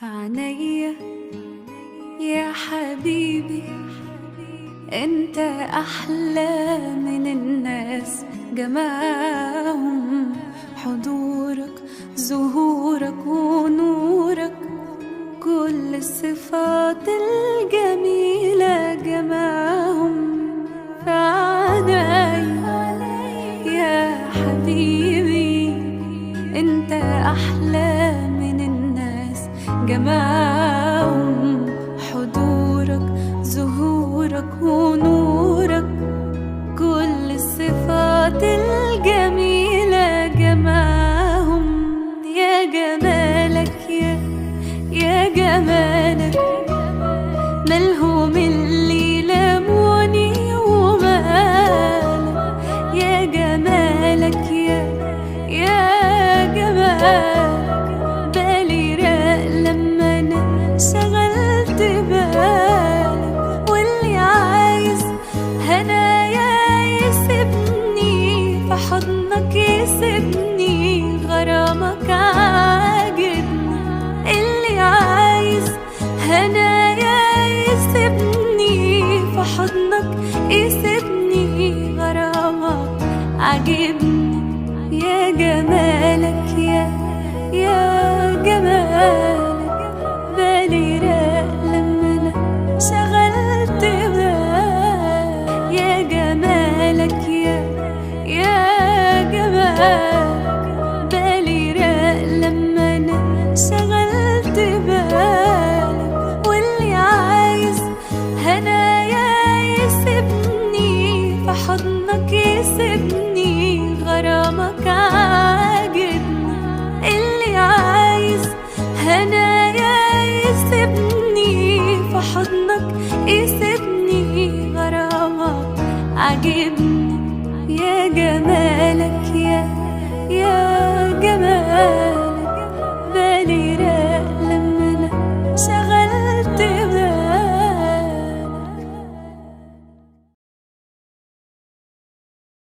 في عينيا يا حبيبي، انت احلى من الناس جمعهم، حضورك ظهورك ونورك، كل الصفات الجميلة جمعهم في عينيا يا حبيبي، انت احلى من الناس جمعهم، حضورك ظهورك ونورك، كل الصفات الجميلة جمعهم. يا جمالك يا جمالك ملهم اللي لموني ومالك، يا جمالك يا جمالك بالي راق لما انا شغلت بالك، واللي عايز هنايا يسيبني في حضنك، يسيبني غرامك عاجبني، اللي عايز هنايا يسيبني في حضنك، يسيبني غرامك عاجبني. يا جمالك يا جمالك بالي راق لما انا شغلت بالك، يا جمالك يا جمالك بالي راق لما انا شغلت بالك، واللي عايز هنايا يسيبني في حضنك، يسيبني غرامك عاجبني، اللي عايز هنايا يسيبني في حضنك، يسيبني غرامك عاجبني. يا جمالك يا جمالك